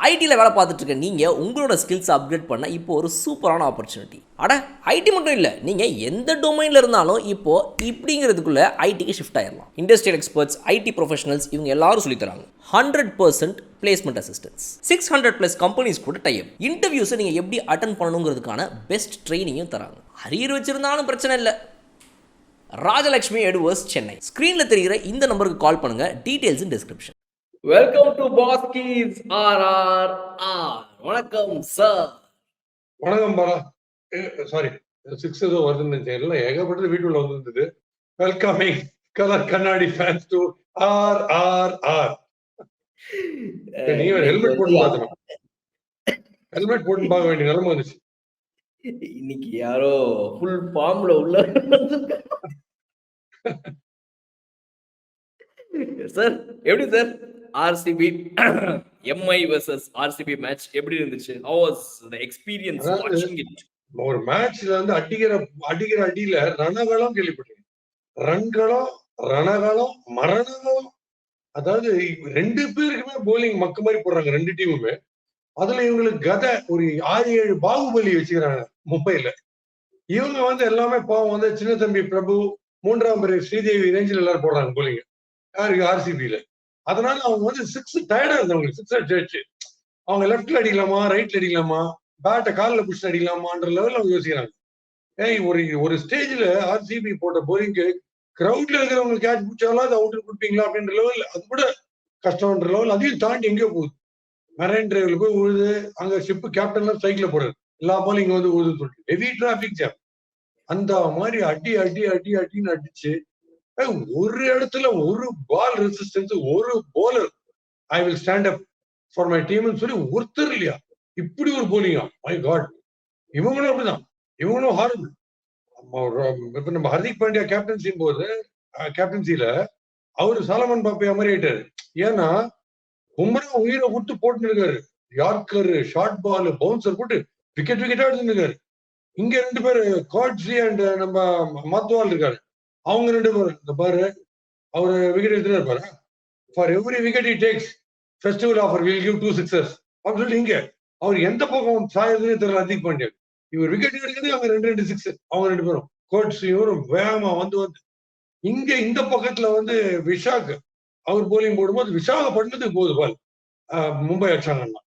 ஐடியில் வேலை பார்த்துட்டு இருக்க நீங்கள் உங்களோட ஸ்கில்ஸ் அப்கிரேட் பண்ண இப்போ ஒரு சூப்பரான ஆப்பர்ச்சுனிட்டி. அட ஐடி மட்டும் இல்லை, நீங்கள் எந்த டொமைனில் இருந்தாலும் இப்போது இப்படிங்கிறதுக்குள்ளே ஐடிக்கு ஷிஃப்ட் ஆயிடலாம். இண்டஸ்ட்ரியல் எக்ஸ்பர்ட்ஸ், ஐடி ப்ரொஃபஷனல்ஸ் இவங்க எல்லாரும் சொல்லித்தராங்க. 100% பிளேஸ்மெண்ட் அசிஸ்டன்ஸ், 600+ கம்பெனிஸ் கூட டைப். இன்டர்வியூஸை நீங்கள் எப்படி அட்டன் பண்ணணுங்கிறதுக்கான பெஸ்ட் ட்ரைனிங்கும் தராங்க. அரியர் வச்சிருந்தாலும் பிரச்சனை இல்லை. ராஜலட்சுமி எடுவர்ஸ், சென்னை. ஸ்க்ரீனில் தெரிகிற இந்த நம்பருக்கு கால் பண்ணுங்கள். Details in description. Welcome to பாஸ்கீஸ் RRR. வணக்கம் சார். வணக்கம் பாலா. சாரி, 6 ஏதோ வருதுன்னு நினைச்சேன். ஏகப்பட்டது வீட்டுல வந்துருந்தது. வெல்கமிங் கலர் கண்ணாடி ஃபேன்ஸ் டு RRR. நீ ஹெல்மெட் போட்டு பாத்துக்கணும். ஹெல்மெட் போட்டு பார்க்க வேண்டிய நிலைமை வந்துச்சு. இன்னைக்கு யாரோ ஃபுல் ஃபார்ம்ல உள்ள சார். எப்படி sir RCB MI vs RCB match எப்படி இருந்துச்சு? How was the experience watching it? ஒரு மேட்ச்ல வந்து அடிக்கிற அடியில ரணகளம் கேள்விப்பட்டேன். ரன்களம், ரணகளம், மரணகளம். அதாவது 2 பேருக்குமே போலிங் மக்கு மாதிரி போடுறாங்க 2 டீமுமே. அதுல இவங்களுக்கு கதை ஒரு 6-7 பாகுபலி வச்சுக்கிறாங்க மும்பைல. இவங்க வந்து எல்லாமே பாவம் வந்து சின்ன தம்பி பிரபு, 3ஆம் பேர் ஸ்ரீதேவி ரேஞ்சில் எல்லாரும் போடுறாங்க போலிங் யாருக்கு RCBல. அதனால அவங்க வந்து 6 டயர்டா இருந்தவங்க. 6 அடிச்சு அவங்க லெப்ட்ல அடிக்கலாமா, ரைட்ல அடிக்கலாமா, பேட்டை காலில் புடிச்சு அடிக்கலாமான்ற லெவல்ல அவங்க யோசிக்கிறாங்க. ஒரு ஸ்டேஜ்ல RCB போட்ட போலிங்க்கு கிரௌட்ல இருக்கிறவங்க கேட்ச் பிடிச்சாலும் அது அவுட் கொடுப்பீங்களா அப்படின்ற லெவல், அது கூட கஷ்டம்ன்ற லெவல். அதையும் தாண்டி எங்கேயோ போகுது. மெரைன் டிரைவ்ல போய் உழுது, அங்க ஷிப் கேப்டன் எல்லாம் சைக்கிள போடுறது, எல்லா பாலும் இங்க வந்து உழுதுன்னு சொல்லிட்டு ஹெவி டிராபிக் ஜாம். அந்த மாதிரி அடி அடி அடி அடின்னு அடிச்சு ஒரு இடத்துல ஒரு பால் ரெசிஸ்டன்ஸ், ஒரு bowler I will stand up for my team சொல்லி ஒருத்தர் இல்லையா. இப்படி ஒரு போலிங்கா, மை காட். இவங்களும் அப்படிதான், இவங்களும் ஹாரபிள். இப்ப நம்ம ஹர்திக் பாண்டியா கேப்டன்சில அவரு சாலமன் பாப்பையா மாதிரி ஆயிட்டாரு. ஏன்னா பும்ரா உயிரை விட்டு போட்டு இருக்காரு. யார்கர், ஷார்ட் பால், பவுன்சர் போட்டு விக்கெட்டா எடுத்துட்டு இருக்காரு. இங்க 2 பேரு காட்ஸி அண்ட் நம்ம மத்வால் இருக்காரு. அவங்க 2 பேரும் இந்த பாரு, அவரு விக்கெட் எடுத்துட்டு இருப்பாரு. For every wicket he takes festival offer will give 2 sixers அப்படின்னு சொல்லி இங்க அவர் எந்த பக்கம் சாயதுன்னு தெரியல. ஹர்திக் பாண்டியா இவர் விக்கெட் எடுக்கிறது, அவங்க 2 சிக்ஸ். அவங்க 2 பேரும் கோட்ஸ் இவரும் வேகமா வந்து இங்க இந்த பக்கத்துல வந்து விஷாக் அவர் போலிங் போடும்போது விசாகப்பட்டினத்துக்கு போகுது பால். மும்பை அடிச்சாங்கன்னா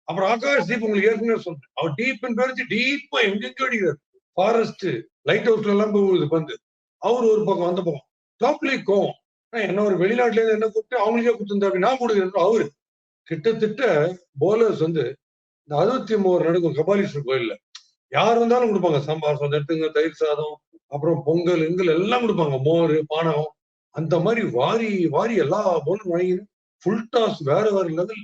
அப்புறம் ஆகாஷ் தீப் உங்களுக்கு ஏற்கனவே சொன்னேன், அவர் டீப்னு பேரிச்சு டீப்பா எங்கெங்கயோ அடிக்கிறார். ஃபாரஸ்ட் லைட் ஹவுஸ்ல எல்லாம் போகுது பந்து. அவர் ஒரு பக்கம் அந்த பக்கம் டாப்லி கோவம், என்ன ஒரு வெளிநாட்டுல இருந்து என்ன கூப்பிட்டு அவங்களுக்கே கொடுத்துருந்தா அப்படி நான் கொடுக்குறேன். அவரு கிட்டத்தட்ட போலர்ஸ் வந்து இந்த 63 நடக்கும் கபாலீஸ்வர் கோயில்ல யார் வந்தாலும் கொடுப்பாங்க. சாம்பார் சாதம் எடுத்துங்க, தயிர் சாதம், அப்புறம் பொங்கல் எங்கல் எல்லாம் கொடுப்பாங்க, மோர் பானகம். அந்த மாதிரி வாரி வாரி எல்லா போலும் வாங்கி ஃபுல் டாஸ் வேற வேற level,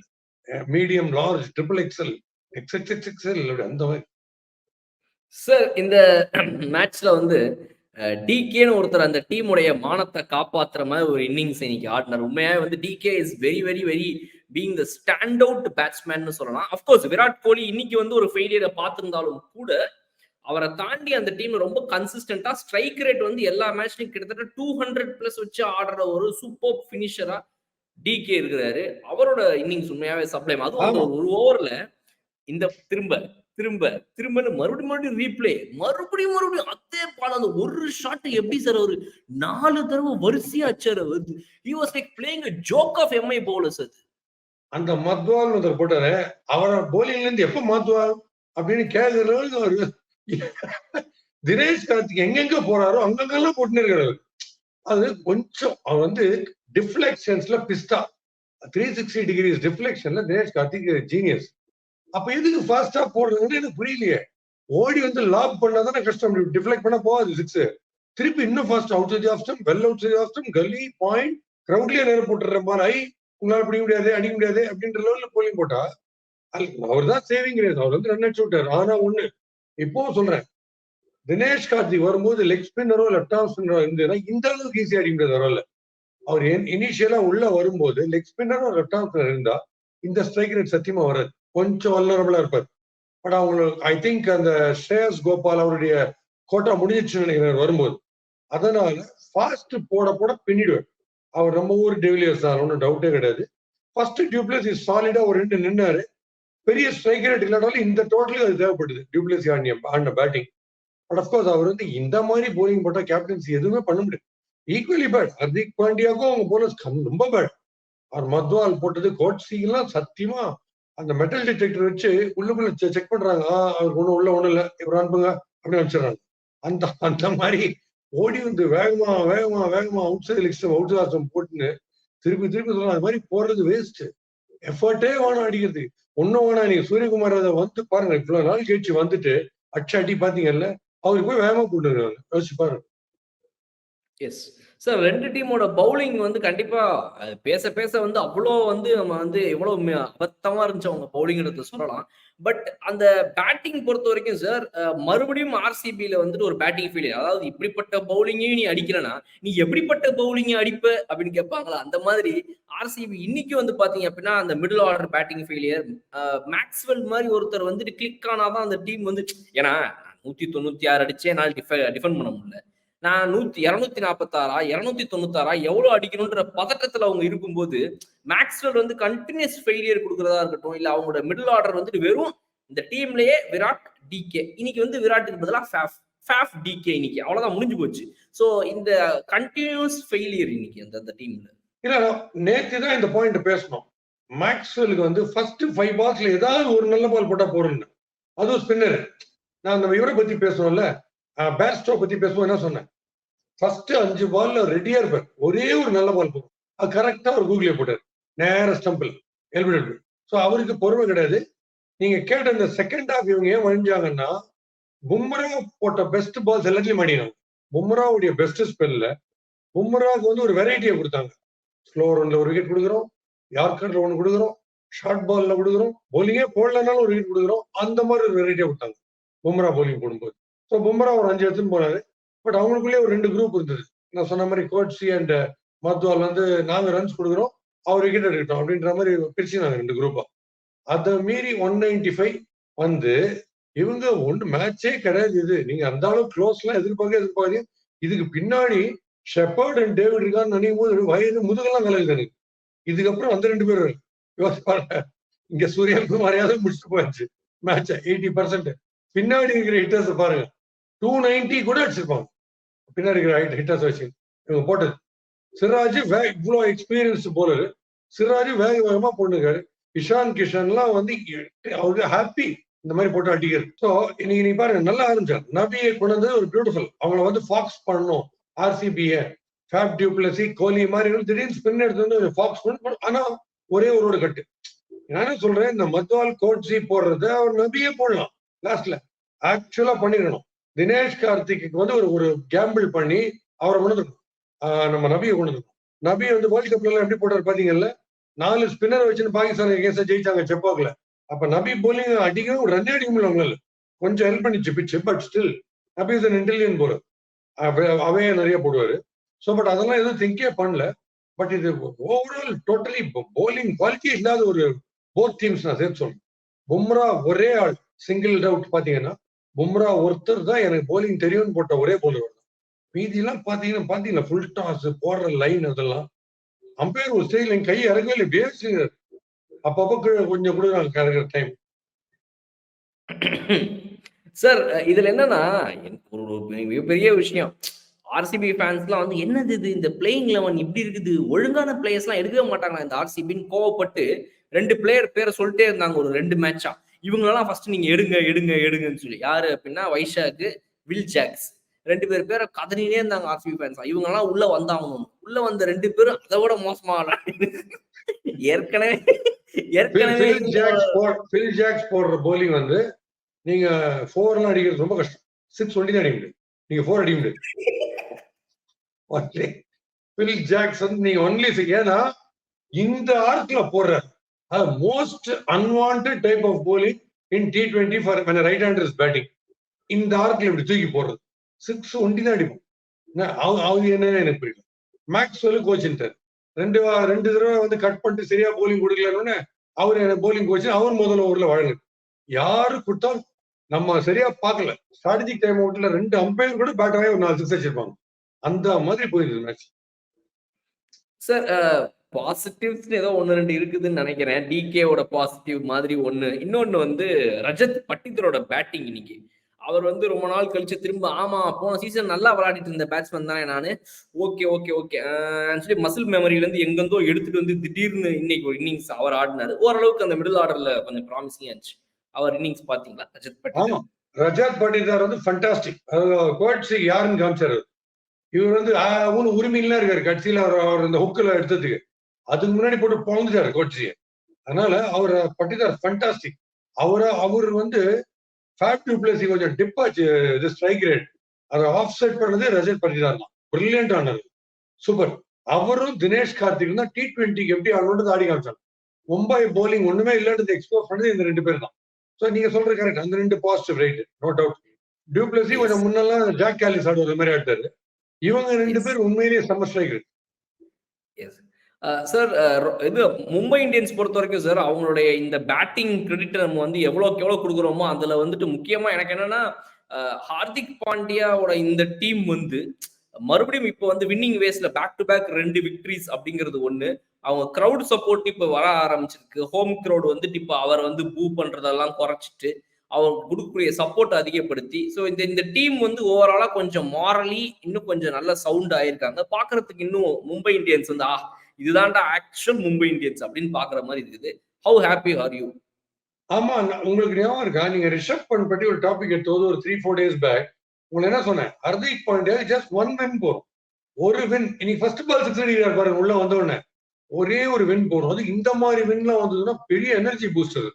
medium, large, triple XL, XXXXL அந்த மாதிரி. சார் இந்த மேட்ச்ல வந்து டிகேன்னு ஒருத்தர் அந்த டீமுடைய மானத்தை காப்பாத்துற மாதிரி ஒரு இன்னிங்ஸ் இன்னைக்கு ஆடினார். உண்மையாவே வந்து DK is very very very being the stand out batsman சொல்லலாம். அப்கோர்ஸ் விராட் கோலி இன்னைக்கு வந்து ஒரு ஃபெயிலியரை பார்த்திருந்தாலும் கூட அவரை தாண்டி அந்த டீம் ரொம்ப கன்சிஸ்டன்டா ஸ்ட்ரைக் ரேட் வந்து எல்லா மேட்ச்லயும் கிட்டத்தட்ட 200+ வச்சு ஆடுற ஒரு சூப்பர் பினிஷரா டிகே இருக்கிறாரு. அவரோட இன்னிங்ஸ் உண்மையாவே சப்ளைம். அதுவும் ஒரு ஓவர்ல இந்த திரும்ப திரும்ப திரும்பன்னு மறுபடியும் ரீப்ளே, மறுபடியும் அதே பால், அந்த ஒரு ஷாட் எப்படி சார் ஒரு 4 தடவை வரிசையா அச்சாரு. he was like playing a joke of MI bowlers. அது அந்த மத்வால் ஒருத்தர் போட்டாரு, அவரை போலிங்ல இருந்து எப்ப மாத்துவார் அப்படின்னு கேட்கறது. அவரு தினேஷ் கார்த்திக் எங்கெங்க போறாரோ அங்கெல்லாம் போட்டுன்னு இருக்காரு. அது கொஞ்சம் அவர் வந்து டிஃப்ளெக்ஷன்ஸ்ல பிஸ்டா 360 டிகிரிஸ் டிஃப்ளெக்ஷன்ல தினேஷ் கார்த்திக் ஜீனியஸ். அப்ப எதுக்கு ஃபாஸ்டா போடுறதுன்னு எனக்கு புரியலையே. ஓடி வந்து லாப் பண்ணாதானே கஷ்டம், டிஃப்ளெக்ட் பண்ண போகாது 6. திருப்பி இன்னும் fast outside off stump, well outside off stump, gully point, கிரவுட்லயே நேரம் போட்டுற மாதிரி உங்களால பிடிக்க முடியாது, அடிக்க முடியாது அப்படின்ற லெவல்ல போலிங் போட்டா அவர் தான் சேவிங் ரேஸ். அவர் வந்து ரன் அடிச்சு விட்டார். ஆனா ஒண்ணு இப்பவும் சொல்றேன், தினேஷ் கார்த்திக் வரும்போது லெக் ஸ்பின்னரோ லெப்ட் ஆர்ம் ஸ்பின்னரோ இருந்ததுன்னா இந்த அளவுக்கு ஈஸியா அடிக்க முடியாது வரல. அவர் இனிஷியலா உள்ள வரும்போது லெக் ஸ்பின்னரோ லெப்ட் ஆர்ம் ஸ்பின்னர் இருந்தா இந்த ஸ்ட்ரைக் ரேட் சத்தியமா வராது. கொஞ்சம் வல்லரபிளா இருப்பார். பட் அவங்களுக்கு ஐ திங்க் அந்த ஸ்ரேயஸ் கோபால் அவருடைய கோட்டா முடிஞ்சிச்சுன்னு நினைக்கிறார் வரும்போது. அதனால ஃபாஸ்ட் போட போட பின்னிடுவார். அவர் நம்ம ஊர் டெவிலியர்ஸ் தான், ஒன்றும் டவுட்டே கிடையாது. ஃபர்ஸ்ட் டியூப்ளஸ் சாலிடா ஒரு 2 நின்னாரு. பெரிய ஸ்ட்ரைக் ரேட் இல்லாட்டாலும் இந்த டோட்டலுக்கு அது தேவைப்படுது டியூப்ளசி ஆடின பேட்டிங். பட் அப்கோர்ஸ் அவர் வந்து இந்த மாதிரி போலிங் போட்டா கேப்டன்சி எதுவுமே பண்ண முடியாது. Equally bad. ஹர்திக் பாண்டியாவுக்கும் அவங்க போலர்ஸ் ரொம்ப பேட். அவர் மத்வால் போட்டது கோட்ஸிக்கெல்லாம் சத்தியமா அந்த மெட்டல் டிடெக்டர் வச்சு உள்ளுக்குள்ள செக் பண்றாங்க. அவருக்கு ஒண்ணும் இல்ல, இவர் அனுப்புங்க அப்படின்னு வச்சிடறாங்க. அந்த அந்த மாதிரி ஓடி வந்து வேகமா வேகமா வேகமா அவுட் சைடு லிஸ்டம் அவுட் சாசம் போட்டுன்னு திருப்பி சொல்றாங்க. அது மாதிரி போடுறது வேஸ்ட். எஃபர்ட்டே வேணும் அடிக்கிறது. ஒன்னும் வேணாம். நீங்க சூரியகுமார் அதை வந்து பாருங்க, இவ்வளவு நாள் கழிச்சு வந்துட்டு அடி பாத்தீங்கல்ல, அவருக்கு போய் வேகமா போட்டுருக்காங்க. யோசிச்சு பாருங்க. எஸ் சார், 2 டீமோட பவுலிங் வந்து கண்டிப்பா பேச வந்து அவ்வளோ வந்து நம்ம வந்து எவ்வளவு அபத்தமா இருந்துச்சு அவங்க பவுலிங்ன்றத சொல்லலாம். பட் அந்த பேட்டிங் பொறுத்த வரைக்கும் சார், மறுபடியும் ஆர்சிபில வந்துட்டு ஒரு பேட்டிங் ஃபெயிலியர். அதாவது இப்படிப்பட்ட பவுலிங்கையும் நீ அடிக்கலனா நீ எப்படிப்பட்ட பவுலிங் அடிப்ப அப்படின்னு கேட்பாங்களா? அந்த மாதிரி ஆர்சிபி இன்னைக்கு வந்து பாத்தீங்க அப்படின்னா அந்த middle order batting failure. Maxwell மாதிரி ஒருத்தர் வந்துட்டு கிளிக் ஆனாதான் அந்த டீம் வந்து, ஏன்னா 196 அடிச்சே என்னால் டிஃபெண்ட் பண்ண முடியல. நான் 246 296 எவ்வளவு அடிக்கணும்ன்ற பதட்டத்துல அவங்க இருக்கும்போது மேக்ஸ்வெல் வந்து கண்டினியூஸ் ஃபெயிலியர் கொடுக்கறதா இருக்கட்டும், இல்ல அவங்களோட மிடில் ஆர்டர் வந்துட்டு வெறும் இந்த டீம்லயே விராட், டிகே. இன்னைக்கு வந்து விராட்டுக்கு பதிலாக ஃபேஃப் டிகே இன்னைக்கு அவ்வளவுதான் முடிஞ்சு போச்சு. சோ இந்த கண்டினியூஸ் ஃபெயிலியர் இன்னைக்கு அந்த டீம்ல. இல்ல, நேற்று தான் இந்த பாயிண்ட் பேசணும். மேக்ஸ்வெலுக்கு வந்து ஃபர்ஸ்ட் 5 பால்ஸ்ல ஏதாவது ஒரு நல்ல பால் போட்டா போறேன்னு. அதுவும் ஸ்பின்னர். நான் நம்ம இவரை பத்தி பேசுவோம்ல, பேர்ஸ்டோ பத்தி பேசுவோம். என்ன சொன்னேன்? ஃபர்ஸ்ட் 5 பால்ல ரெடியா இருப்பார். ஒரே ஒரு நல்ல பால் போகும். அது கரெக்டா ஒரு கூகுளே போட்டார். நேர ஸ்டம்பிள் எல்பிடபிள்யூ. ஸோ அவருக்கு பொறுமை கிடையாது. நீங்க கேட்ட இந்த செகண்ட் ஹாஃப் இவங்க ஏன் வழிஞ்சாங்கன்னா, பும்ரா போட்ட பெஸ்ட் பால்ஸ் எல்லாத்தையும் மாடினாங்க. பும்ராவுடைய பெஸ்ட் ஸ்பெல்ல பும்ராவுக்கு வந்து ஒரு வெரைட்டியை கொடுத்தாங்க. ஸ்லோ ரன்ல ஒரு விக்கெட் கொடுக்குறோம், யார்கர்ல ஒன்று கொடுக்குறோம், ஷார்ட் பால்ல கொடுக்குறோம், போலிங்கே போடலனாலும் ஒரு விக்கெட் கொடுக்குறோம். அந்த மாதிரி ஒரு வெரைட்டியா கொடுத்தாங்க பும்ரா போலிங் போடும்போது. ஸோ பும்ரா ஒரு 5 எடுத்துன்னு போனாரு. பட் அவங்களுக்குள்ளே ஒரு 2 குரூப் இருந்தது. நான் சொன்ன மாதிரி கோட்ஸி அண்ட் மத்வால் வந்து நாங்க ரன்ஸ் கொடுக்குறோம், அவர் விக்கெட் எடுக்கட்டும் அப்படின்ற மாதிரி பிரிச்சுனாங்க 2 குரூப்பா. அதை மீறி 195 வந்து இவங்க ஒன்று மேட்சே கிடையாது. இது நீங்க அந்த அளவுக்கு க்ளோஸ் எல்லாம் எதிர்பார்க்க இதுக்கு பின்னாடி ஷெப்பர்ட் அண்ட் டேவிட் இருக்கான்னு நினைக்கும் போது வயது முதுகெல்லாம் கலகுது எனக்கு. இதுக்கப்புறம் அந்த 2 பேர் யோசிப்பாங்க. இங்க சூரியகுமாரையாவது முடிச்சுட்டு போயாச்சு மேட்ச 80%. பின்னாடி இருக்கிற ஹிட்டர்ஸ் பாருங்க, 290 கூட அடிச்சிருப்பாங்க. பின்னாடி இருக்கிற ஹிட்டர்ஸ் வச்சு இவங்க போட்டது. சிராஜ் இவ்வளவு எக்ஸ்பீரியன்ஸ் போலரு. சிராஜ் வேகமா போட்டுருக்காரு. இஷான் கிஷன்லாம் வந்து அவருக்கு ஹாப்பி இந்த மாதிரி போட்டு அடிக்கிறது. ஸோ இன்னைக்கு நீ பாருங்க, நல்லா ஆரம்பிச்சார். நபியை கொண்டு வந்து ஒரு பியூட்டிஃபுல். அவங்கள வந்து ஃபாக்ஸ் பண்ணணும் ஆர்சிபியை. ஃபேப் டியூப்ளசி, கோலி மாதிரி திடீர்னு ஸ்பின் எடுத்து வந்து ஃபாக்ஸ் பண்ண. ஆனா ஒரே ஒரு கட்டு. நான் சொல்றேன், இந்த மத்வால் கோட்ஸி போடுறத அவர் நபியே போடலாம். லாஸ்ட்ல ஆக்சுவலா பண்ணிடணும். தினேஷ் கார்த்திக்கு வந்து ஒரு கேம்பிள் பண்ணி அவரை கொண்டு வந்துருக்கும். நம்ம நபியை கொண்டு வந்துருக்கோம். நபி வந்து வேர்ல்ட் கப்ல எல்லாம் எப்படி போட்டார் பாத்தீங்கல்ல, 4 ஸ்பின்னர் வச்சுன்னு பாகிஸ்தான் எகேன்ஸ்டா ஜெயிச்சாங்க செப்பாக்ல. அப்ப நபி போலிங் அடிக்கணும், ரன் அடிக்க முடியல அவங்களால. கொஞ்சம் ஹெல்ப் பண்ணிச்சு பிச்சு. பட் ஸ்டில் நபி இஸ் அன் இன்டெலிஜென்ட் போலர். அவையே நிறைய போடுவாரு. ஸோ பட் அதெல்லாம் எதுவும் திங்கே பண்ணல. பட் இது ஓவரால் டோட்டலி போலிங் குவாலிட்டி இல்லாத ஒரு போத் டீம்ஸ் நான் சேர்த்து சொல்றேன். பும்ரா ஒரே ஆள் சிங்கிள் அவுட் பாத்தீங்கன்னா, பும்ரா ஒருத்தர் தான் எனக்கு போலிங் தெரியும்னு போட்ட ஒரே போலர். மீதி எல்லாம் பாத்தீங்கன்னா ஃபுல் டாஸ் போடுற லைன் அதெல்லாம் அம்பையர் ஒரு ஸ்டேஜ்ல கை இறங்கவே இல்லை, வேஸ்ட். அப்பப்போ கொஞ்சம் கொடுக்குறாங்க கறக்கிற டைம். சார் இதுல என்னன்னா ஒரு மிகப்பெரிய விஷயம், ஆர்சிபி ஃபேன்ஸ்லாம் வந்து என்னது இது, இந்த பிளேயிங் 11 இப்படி இருக்குது, ஒழுங்கான பிளேயர்ஸ் எல்லாம் எடுக்கவே மாட்டாங்க இந்த ஆர்சிபின்னு கோவப்பட்டு 2 பிளேயர் பேரை சொல்லிட்டே இருந்தாங்க ஒரு 2 மேட்சா. இவங்களெல்லாம் ஃபர்ஸ்ட் நீங்க எடுங்கன்னு சொல்லி. யாரு அப்படின்னா வைஷாக்கு, வில் ஜாக்ஸ் 2 பேரை கதறினே இருந்தாங்க ஆர்சிபி ஃபேன்ஸ். இவங்க எல்லாம் உள்ள வந்தாகணும். உள்ள வந்த 2 பேரும் அதை விட மோசமா ஏற்கனவே ஃபில் ஜாக்ஸ் போடுற போலிங் வந்து நீங்க 4 எல்லாம் அடிக்கிறது ரொம்ப கஷ்டம். 6 ஒண்டி தான் அடிக்க முடியும், நீங்க 4 அடிக்க முடியாது. ஃபில் ஜாக்ஸ் வந்து நீங்க ஒன்லி, ஏன்னா இந்த ஆர்க்ல போடுற most unwanted type of bowling in T20 for when a right hander is batting. இந்த ஆர்க்ல இப்படி தூக்கி போடுறது 6 ஒண்டி தான் அடிப்போம். அவங்க என்னன்னு எனக்கு புரியல. மேக்ஸ்வெல் கோச்சின்ட்டார். 2 தடவை வந்து கட் பண்ணிட்டு சரியா போலிங் கொடுக்கலன்னு அவர் எனக்கு போலிங் கோச்சு அவர் முதல்ல ஊர்ல வழங்கு. யாரு கொடுத்தாலும் நம்ம சரியா பார்க்கல. ஸ்ட்ராட்டஜிக் டைம் அவுட்ல 2 அம்பையர் கூட பேட்டராகி ஒரு 4 6 வச்சிருப்பாங்க. அந்த மாதிரி போயிருது மேட்ச். சார் பாசிட்டிவ்ஸ்னு ஏதோ 1, 2 இருக்குதுன்னு நினைக்கிறேன். டிகேவோட பாசிட்டிவ் மாதிரி ஒண்ணு. இன்னொன்னு வந்து ரஜத் பட்டித்தரோட பேட்டிங் இன்னைக்கு. அவர் வந்து ரொம்ப நாள் கழிச்சு திரும்ப ஆமா போன சீசன் நல்லா விளையாடிட்டு இருந்த பேட்ஸ்மேன் தானே நானு. Okay, okay, okay. சொல்லி மசில் மெமரியில இருந்து எங்கேருந்தோ எடுத்துட்டு வந்து திடீர்னு இன்னைக்கு ஒரு இன்னிங்ஸ் அவர் ஆடினாரு. ஓரளவுக்கு அந்த மிடில் ஆர்டர்ல கொஞ்சம் ப்ராமிசிங்கா இருந்துச்சு. அவர் இன்னிங்ஸ் பாத்தீங்களா ரஜத் ஆமா. பட்டிதர்? ரஜாத் பட்டிதார் வந்து ஃபண்டாஸ்டிக். கோட்ஸி யாருன்னு காமிச்சாரு. இவர் வந்து ஊனு உரிமையிலாம் இருக்காரு. கட்சியில அவர் இந்த ஹுக்கில் எடுத்ததுக்கு. அதுக்கு முன்னாடி போட்டு பொழந்துட்டாரு கோட்ஸியை. அதனால அவர் பட்டிதார் ஃபண்டாஸ்டிக். அவர் வந்து ஃபேட் டு பிளஸ் கொஞ்சம் டிப் ஆச்சு இது ஸ்ட்ரைக் ரேட். அதை ஆஃப் செட் பண்ணது ரஜத் பட்டிதார் தான். பிரில்லியன்ட் ஆனது. சூப்பர். அவரும் தினேஷ் கார்த்திக் தான் T20க்கு எப்படி ஆடணும்னு ஆடி காமிச்சாங்க. மும்பை போலிங் ஒண்ணுமே இல்லைன்றது எக்ஸ்போஸ் பண்ணது இந்த 2 பேர் தான். சோ நீங்க சொல்றது கரெக்ட். அந்த 2 positive right, no doubt. Du Plessis yes, கொஞ்சம் முன்னெல்லாம் ஜாக் காலிஸ் ஆடுற மாதிரி ஆட்டாரு. இவங்க 2 எஸ், பேர் உண்மையிலேயே செம்ம ஸ்ட்ரைக்கர். எஸ். சார் இது மும்பை இந்தியன்ஸ் பொறுத்த வரைக்கும் சார் அவங்களுடைய இந்த பேட்டிங் கிரெடிட் நம்ம வந்து எவ்வளோக்கு எவ்வளோ கொடுக்குறோமோ அதுல வந்துட்டு முக்கியமா எனக்கு என்னன்னா ஹார்திக் பாண்டியாவோட இந்த டீம் வந்து மறுபடியும் இப்போ வந்து வின்னிங் வேஸ்ல பேக் டு பேக் 2 விக்டரிஸ் அப்படிங்கிறது ஒண்ணு. அவங்க கிரவுட் சப்போர்ட் இப்ப வர ஆரம்பிச்சிருக்கு. ஹோம் கிரவுட் வந்துட்டு இப்ப அவர் வந்து பூ பண்றதெல்லாம் குறைச்சிட்டு அவர் கொடுக்கக்கூடிய சப்போர்ட் அதிகப்படுத்தி ஸோ இந்த இந்த டீம் வந்து ஓவராலா கொஞ்சம் மாரலி இன்னும் கொஞ்சம் நல்ல சவுண்ட் ஆயிருக்காங்க. பாக்குறதுக்கு இன்னும் மும்பை இந்தியன்ஸ் வந்து இதுதான்டா ஆக்சுவல் மும்பை இந்தியன்ஸ் அப்படின்னு பாக்குற மாதிரி இருக்குது. How happy are you? ஆமா, உங்களுக்கு ஞாபகம் இருக்கா? நீங்க ரிஷப் பண்ட் பற்றி ஒரு டாபிக் எடுத்தது ஒரு 3-4 டேஸ் பேக். உங்களுக்கு என்ன சொன்னேன்? ஹர்திக் பாண்டியா ஜஸ்ட் 1 வின் போதும். ஒரு வின். இன்னைக்கு ஃபர்ஸ்ட் பால் 6 அடிக்கிறார் பாருங்க உள்ள வந்த உடனே. ஒரே ஒரு வின் போதும். அது இந்த மாதிரி வின்லாம் வந்ததுன்னா பெரிய எனர்ஜி பூஸ்ட் அது.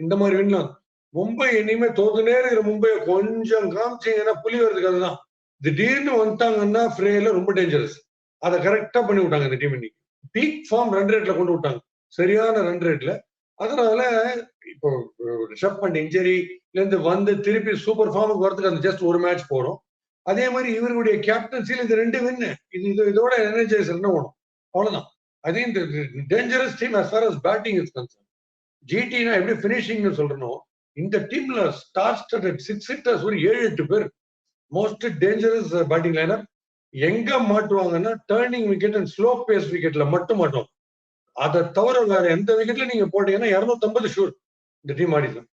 இந்த மாதிரி வின்லாம் மும்பை இனிமே தோத்துனே இருக்கிற மும்பையை கொஞ்சம் காமிச்சீங்கன்னா புலி வரதுக்கு அதுதான். திடீர்னு வந்துட்டாங்கன்னா ஃப்ரேல ரொம்ப டேஞ்சரஸ். அதை கரெக்டா பண்ணி விட்டாங்க இந்த டீம் இன்னைக்கு. பீக் ஃபார்ம் ரன் ரேட்ல கொண்டு விட்டாங்க. சரியான ரன் ரேட்ல. அதனால இப்போ ரிஷப் பண்ட் இன்ஜரில இருந்து வந்து திருப்பி சூப்பர் ஃபார்முக்கு வரதுக்கு அந்த ஜஸ்ட் ஒரு மேட்ச் போறோம். அதே மாதிரி இவருடைய கேப்டன்சியில் இந்த 2 வின்னு இதோட எனர்ஜைஸ் என்ன ஓடும் அவ்வளவுதான். அதே இந்த dangerous team as far as batting is concern. ஜிடினா எப்படி பினிஷிங்னு சொல்றனோ இந்த டீம்ல ஸ்டார் ஸ்டார்டட் 6 ஹிட்டர்ஸ் ஒரு 7-8 பேர் மோஸ்ட் டேஞ்சரஸ் பேட்டிங் லைனர். எங்க மாட்டுவாங்கன்னா turning wicket and slow pace விக்கெட்ல மட்டும் மாட்டோம். அதை தவிர வேற எந்த விக்கெட்ல நீங்க போட்டீங்கன்னா 250 ஷூர் இந்த டீம் ஆடிதான்.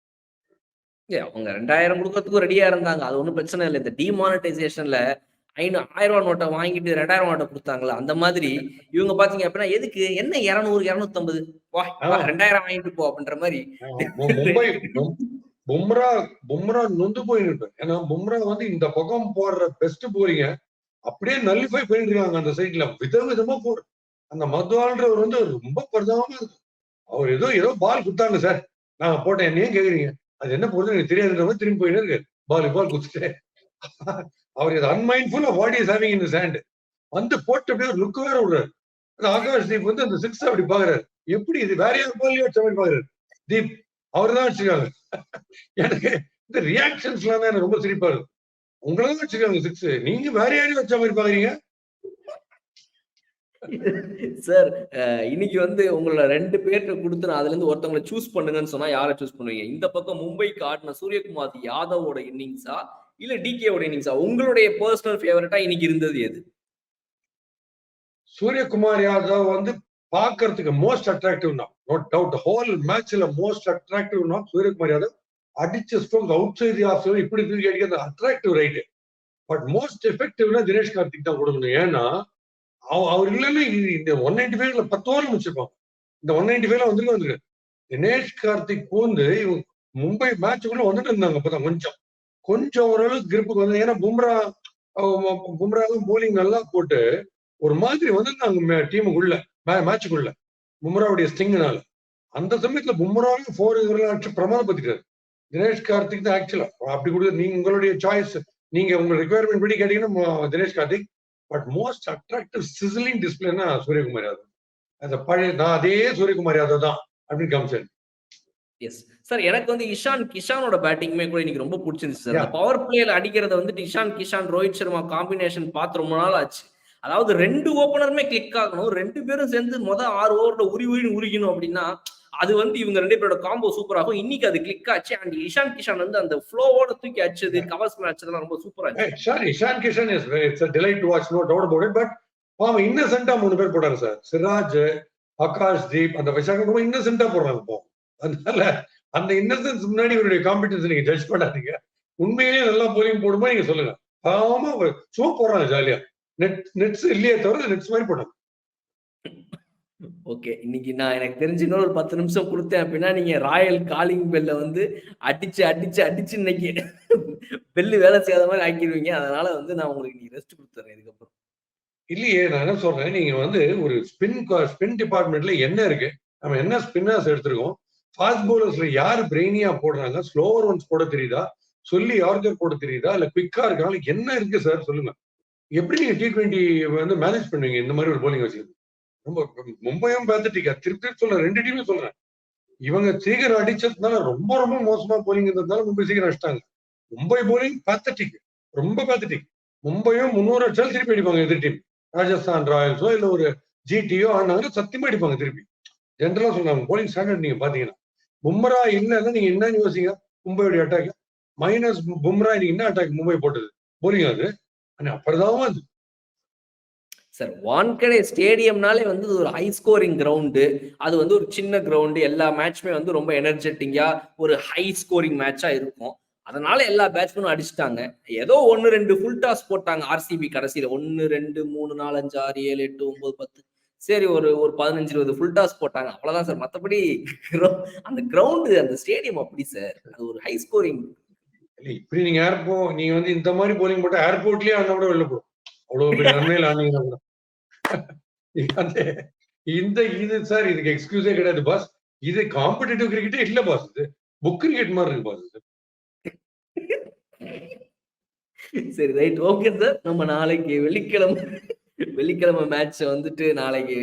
அவங்க 2000 கொடுக்கறதுக்கும் ரெடியா இருந்தாங்க. அது ஒன்றும் பிரச்சனை இல்லை. இந்த டிமானிட்டைசேஷன்ல 1000 ரூபா நோட்டை வாங்கிட்டு 2000 நோட்டை கொடுத்தாங்களா அந்த மாதிரி இவங்க பாத்தீங்க அப்படின்னா எதுக்கு என்ன 200 250 வா 2000 வாங்கிட்டு போ அப்படின்ற மாதிரி. மும்பை பும்ரா நொந்து போயிருப்பேன். ஏன்னா பும்ரா வந்து இந்த பக்கம் போடுற பெஸ்ட் போறீங்க அப்படியே நல்லிஃபை பண்ணிட்டு இருக்காங்க அந்த சைட்ல விதவிதமா போடுற அந்த மத்வால்ன்றவர் வந்து ரொம்ப பரிதாபமா இருக்கு. அவர் ஏதோ பால் குத்தாங்க சார் நாங்க போட்டேன் என்னையும் கேக்குறீங்க அது என்ன போடுறது எனக்கு தெரியாதுன்ற மாதிரி திரும்பி போயிட்டு இருக்கு. பால் குத்துட்டு அவர் இது unmindful of what is having in his hand வந்து போட்டு அப்படியே ஒரு லுக் வேற விடுறாரு. ஆகாஷ் தீப் வந்து அந்த 6 அப்படி பாக்குறாரு. எப்படி இது வேற யார் பால் வச்ச மாதிரி பாக்குறாரு. தீப் அவர் தான் வச்சிருக்காங்க. எனக்கு இந்த ரியாக்ஷன்ஸ் எல்லாம் எனக்கு ரொம்ப சிரிப்பா இருக்கு. உங்களதான் வச்சிருக்காங்க 6 நீங்க வேற யாரையும் வச்ச மாதிரி பாக்குறீங்க. சார் இன்னைக்கு வந்து உங்களோட 2 பேர்கிட்ட கொடுத்து அதுல இருந்து ஒருத்தவங்களை சூஸ் பண்ணுங்கன்னு சொன்னா யாரை சூஸ் பண்ணுவீங்க? இந்த பக்கம் மும்பைக்கு ஆடின சூரியகுமார் யாதவோட இன்னிங்ஸா இல்ல டிகேவோட இன்னிங்ஸா? உங்களுடைய பர்சனல் ஃபேவரட்டா இன்னைக்கு இருந்தது எது? சூரியகுமார் யாதவ் வந்து பாக்குறதுக்கு மோஸ்ட் அட்ராக்டிவ்னா நோ டவுட். ஹோல் மேட்ச்ல மோஸ்ட் அட்ராக்டிவ்னா சூரியகுமார் யாதவ் அடிச்ச ஸ்ட்ரோக் அவுட் சைட் ஆஃப் இப்படி தூக்கி அடிக்கிறது அட்ராக்டிவ் ரைட்டு. பட் மோஸ்ட் எஃபெக்டிவ்னா தினேஷ் கார்த்திக் தான் கொடுக்கணும். ஏன்னா அவர் இல்லைன்னா இந்த 195ல 10 ஓவர் முடிச்சிருப்பாங்க. இந்த 195ல வந்துருக்கு. தினேஷ் கார்த்திக் பூந்து மும்பை மேட்சுக்குள்ள வந்துட்டு இருந்தாங்க. அப்பதான் கொஞ்சம் ஓரளவுக்கு கிரிப்புக்கு வந்து ஏன்னா பும்ராவும் போலிங் நல்லா போட்டு ஒரு மாதிரி வந்திருந்தாங்க டீமுக்குள்ள மேட்சுக்குள்ள பும்ராவுடைய ஸ்டிங்னால. அந்த சமயத்துல பும்ராவும் 4 அடிச்சு பிரமாதப்படுத்திட்டாரு. தினேஷ் கார்த்திக் தான் ஆக்சுவலா அப்படி கொடுத்து நீங்க உங்களுடைய சாய்ஸ் நீங்க உங்க ரெக்குவயர்மெண்ட் படி கேட்டீங்கன்னா Dinesh Karthik. But most attractive sizzling டிஸ்பிளேனா சூரியகுமார் யாதவ். அந்த பழைய நான் அதே சூரியகுமார் யாதவ் தான் அப்படின்னு காமிச்சேன். எஸ் சார் எனக்கு வந்து கிஷானோட பேட்டிங்குமே கூட இன்னைக்கு ரொம்ப பிடிச்சிருந்துச்சு சார். அந்த பவர் பிளேல அடிக்கிறத வந்துட்டு கிஷான் ரோஹித் சர்மா காம்பினேஷன் பார்த்து ரொம்ப நாள் ஆச்சு. அதாவது 2 ஓபனருமே கிளிக் ஆகணும். 2 பேரும் சேர்ந்து 6 ஓவர்ல உரிக்கணும் அப்படின்னா அது வந்து இவங்க 2 பேரோட காம்போ சூப்பர் ஆகும். இன்னைக்கு அது கிளிக் ஆச்சு. அண்ட் கிஷான் வந்து அந்த ஃப்ளோவோட தூக்கி அடிச்சது கவர்ஸ் அடிச்சதெல்லாம் ரொம்ப சூப்பரா இருந்துச்சு. Ishan Kishan is it's a delight to watch, no doubt about it. But இன்னசென்ட்டா 3 பேர் போட்டாங்க சார். சிராஜ், ஆகாஷ் தீப், அந்த வைசாகம் ரொம்ப இன்னசென்ட்டா போடுறாங்க இப்போ. அதனால அந்த இன்னசென்ஸ் முன்னாடி இவருடைய காம்படிஷன் நீங்க ஜட்ஜ் பண்ணாதீங்க. உண்மையிலேயே நல்லா போலிங் போடுமா நீங்க சொல்லுங்க. ஆமா சும்மா போடுறாங்க ஜாலியா. நெட்ஸ் இல்லையே தவிர நெட்ஸ் மாதிரி போட்டாங்க. ஓகே. இன்னைக்கு நான் எனக்கு தெரிஞ்சு இன்னொரு 10 நிமிஷம் குடுத்தேன் அப்படின்னா, நீங்க ராயல் காலிங் பெல்ல வந்து அடிச்சு இன்னைக்கு பெல்லு வேலை செய்யாத மாரி ஆக்கிருவீங்க. அதனால வந்து நான் உங்களுக்கு இன்னைக்கு ரெஸ்ட் குடுத்துர்றேன் இதுக்கப்புறம். இல்லையே நான் என்ன சொல்றேன், நீங்க வந்து ஒரு ஸ்பின் டிபார்ட்மெண்ட்ல என்ன இருக்கு? நம்ம என்ன ஸ்பின்னர்ஸ் எடுத்திருக்கோம்? ஃபாஸ்ட் பவுலர்ஸ்ல யாரு பிரெயினியா போடுறாங்க? ஸ்லோவர் ஒன்ஸ் போட தெரியுதா? சொல்லி யார்கர் போட தெரியுதா? இல்ல குயிக்கா இருக்காங்க? என்ன இருக்கு சார் சொல்லுங்க. எப்படி நீங்க T20 வந்து மேனேஜ் பண்ணுவீங்க இந்த மாதிரி ஒரு போலிங் வச்சுக்கிட்டு? ரொம்ப மும்பையும் பேத்தட்டிக்கா திருப்பி சொல்றேன் 2 டீமும் சொல்றேன். இவங்க சீக்கிரம் அடிச்சதுனால ரொம்ப ரொம்ப மோசமா போலிங் இருந்ததுனால மும்பை சீக்கிரம் அடிச்சிட்டாங்க. மும்பை போலிங் பேத்தட்டிக், ரொம்ப பேத்தட்டிக். மும்பையும் 300 அடிச்சாலும் திருப்பி அடிப்பாங்க எதிர் டீம். ராஜஸ்தான் ராயல்ஸோ இல்ல ஒரு ஜிடியோ ஆனாலும் சத்தியமா அடிப்பாங்க திருப்பி. ஜென்ரலா சொல்றாங்க போலிங் ஸ்டாண்டர்ட் நீங்க பாத்தீங்கன்னா. பும்ரா இல்லைன்னா நீங்க என்ன யோசிங்க மும்பையோட அட்டாக் மைனஸ் பும்ரா நீங்க என்ன அட்டாக் மும்பை போட்டது போலிங் அது அப்புறம் அது சார் வான்கடே ஸ்டேடியம்னாலே வந்து ஒரு ஹை ஸ்கோரிங் கிரவுண்டு. அது வந்து ஒரு சின்ன கிரவுண்டு. எல்லா மேட்ச்மே வந்து ரொம்ப எனர்ஜெட்டிக்கா ஒரு ஹை ஸ்கோரிங் மேட்சா இருக்கும். அதனால எல்லா பேட்ஸ்மேனும் அடிச்சுட்டாங்க. ஏதோ 1, 2 ஃபுல் டாஸ் போட்டாங்க ஆர்சிபி கடைசியில. 1, 2, 3, 4, 5, 6, 7, 8, 9, 10. சரி ஒரு 15, 20 ஃபுல் டாஸ் போட்டாங்க. அவ்வளவுதான் சார். மத்தபடி அந்த கிரவுண்டு அந்த ஸ்டேடியம் அப்படி சார். அது ஒரு ஹை ஸ்கோரிங். இப்படி நீங்க நீங்க வந்து இந்த மாதிரி போலிங் போட்டா ஏர்போர்ட்லயே ஆனா கூட வெளில போடும். அவ்வளவு பெரிய நன்மையில் ஆனீங்கன்னா கூட இந்த இது சார் இதுக்கு எக்ஸ்கியூஸே கிடையாது பாஸ். இது காம்படிட்டிவ் கிரிக்கெட்டே இல்ல பாஸ். இது புக் கிரிக்கெட் மாதிரி இருக்கு பாஸ். சரி ரைட் ஓகே சார். நம்ம நாளைக்கு வெள்ளிக்கிழமை மேட்ச் வந்துட்டு நாளைக்கு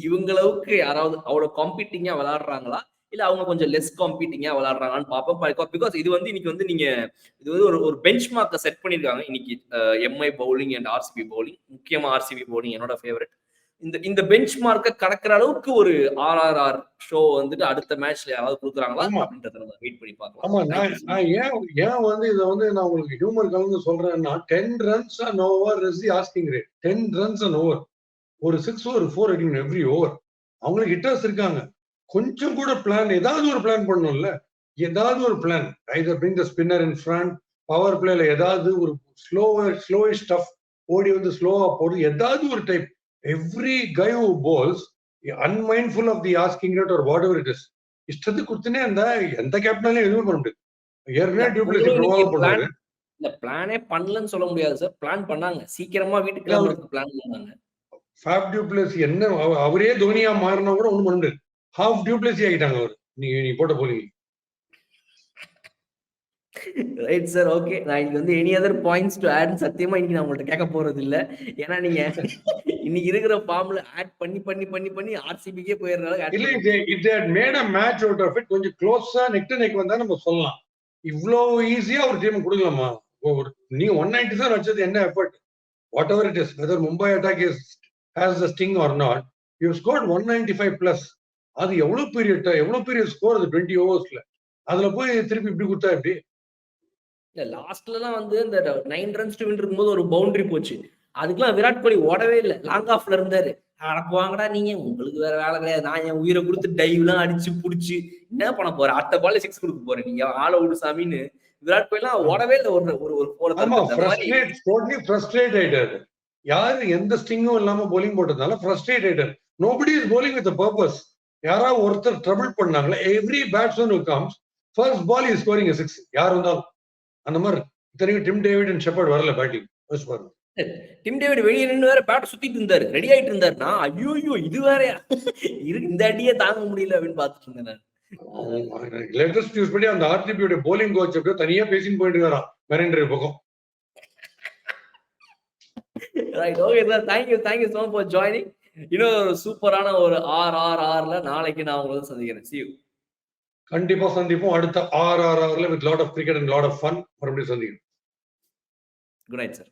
இவங்களவுக்கு யாராவது அவ்வளவு காம்பீட்டிங்கா விளையாடுறாங்களா இல்ல அவங்க கொஞ்சம் லெஸ் காம்பீட்டிங்கா விளையாடுறாங்கன்னு பார்ப்போம். பிகாஸ் இது வந்து இன்னைக்கு வந்து நீங்க இது வந்து ஒரு பெஞ்ச் மார்க்கை செட் பண்ணிருக்காங்க இன்னைக்கு. Mi bowling and RCB bowling, முக்கியமா ஆர்சிபி பவுலிங் என்னோட ஃபேவரட். இந்த பெஞ்ச் மார்க்கை கடக்கிற அளவுக்கு ஒரு RRR ஷோ வந்துட்டு அடுத்த மேட்ச்ல யாராவது கொடுக்குறாங்களா அப்படின்றத நம்ம வெயிட் பண்ணி பார்க்கலாம். ஆமா நான் ஏன் வந்து இதை வந்து நான் உங்களுக்கு ஹியூமர் கலந்து சொல்றேன்னா 10 runs an over is the asking rate. 10 runs an over. ஒரு 6 ஒரு 4 அடிக்கணும் எவ்ரி ஓவர். அவங்களுக்கு ஹிட்டர்ஸ் இருக்காங்க. கொஞ்சம் கூட பிளான் ஏதாவது ஒரு பிளான் பண்ணணும்ல. ஏதாவது ஒரு plan either bring the spinner in front, power பிளேல ஏதாவது ஒரு ஸ்லோயிஷ் ஸ்டஃப் ஓடி வந்து ஸ்லோவா போடு, ஏதாவது ஒரு type. Every guy who bowls unmindful of the asking rate or whatever it is. இஷ்டத்துக்கு கொடுத்துனே இருந்தா எந்த கேப்டனாலையும் எதுவுமே பண்ண முடியாது. ஏற்கனவே டியூப்ளசி ப்ரோவால் பண்ணாரு. இல்ல பிளானே பண்ணலன்னு சொல்ல முடியாது சார். பிளான் பண்ணாங்க. சீக்கிரமா வீட்டுக்கு கிளம்புறதுக்கு பிளான் பண்ணாங்க. ஃபேப் டியூப்ளசி என்ன அவரே தோனியா மாறினா கூட ஒண்ணும் பண்ண முடியாது. ஹாஃப் டியூப்ளசி ஆகிட்டாங்க அவர். நீ போட்ட போலீங்க. Right sir okay. நான் இன்னைக்கு வந்து any other points to add சத்தியமா இன்னைக்கு நான் உங்கள்ட்ட கேட்க போறது இல்ல. ஏன்னா நீங்க இன்னைக்கு இருக்கிற ஃபார்ம்ல ஆட் பண்ணி ஆர்சிபிக்கே போயிடுறாங்க. இல்ல it had made a match out of it. கொஞ்சம் க்ளோஸா நெக் டு நெக் வந்தா நம்ம சொல்லலாம். இவ்ளோ ஈஸியா ஒரு டீம் கொடுக்கலாமா? நீ 197 வச்சது என்ன effort? Whatever it is, whether Mumbai attack has the sting or not, you scored 195 plus. அது எவ்வளவு பெரிய ஸ்கோர் அது 20 ஓவர்ஸ்ல. அதுல போய் திருப்பி இப்படி கொடுத்தா எப்படி? இல்ல லாஸ்ட்லலாம் வந்து இந்த 9 ரன்ஸ் டு வின் இருக்கும்போது ஒரு பவுண்டரி போச்சு. அதுக்கெல்லாம் விராட் கோலி ஓடவே இல்ல. லாங் ஆஃப்ல இருந்தாரு. அடப்புவாங்கடா நீங்க, உங்களுக்கு வேற வேலை கிடையாது. நான் என் உயிரை கொடுத்து டைவ்லாம் அடிச்சு புடிச்சு என்ன பண்ண போறேன்? அடுத்த பால்ல 6 கொடுக்க போறேன். நீங்க ஆள விடு சாமின்னு விராட் கோலிலாம் ஓடவே இல்ல. ஒரு ஃப்ரஸ்ட்ரேட் ஆயிட்டாரு. யாரு எந்த ஸ்டிங்கும் இல்லாம போலிங் போட்டதுனால ஃப்ரஸ்ட்ரேட் ஆயிட்டாரு. Nobody is bowling with purpose. யாராவது ஒருத்தர் ட்ரபிள் பண்ணாங்களா? Every batsman who comes first ball is scoring a 6. யார் வந்தாலும் அந்த மாதிரி. இத்தனைக்கும் டிம் டேவிட் அண்ட் ஷெப்பர்ட் வரல பேட்டிங். டிம் டேவிட் வெளியே நின்று வேற பேட் சுத்திட்டு இருந்தாரு, ரெடி ஆயிட்டு இருந்தாருன்னா ஐயோ இது வேறயா இந்த அடியே தாங்க முடியல அப்படின்னு பாத்துட்டு இருந்தேன். லேட்டஸ்ட் நியூஸ் படி அந்த ஆர்சிபியோட போலிங் கோச் அப்படியே தனியா பேசின்னு போயிட்டு இருக்காராம் மெரிண்டரி பக்கம். Right okay sir, thank you so much for joining. இன்னும் ஒரு சூப்பரான ஒரு RRRல நாளைக்கு நான் உங்களை சந்திக்கிறேன். See you. கண்டிப்பா சந்திப்போம். அடுத்த RRRல with lot of cricket and lot of fun மறுபடியும் சந்திக்கிறேன். Good night sir.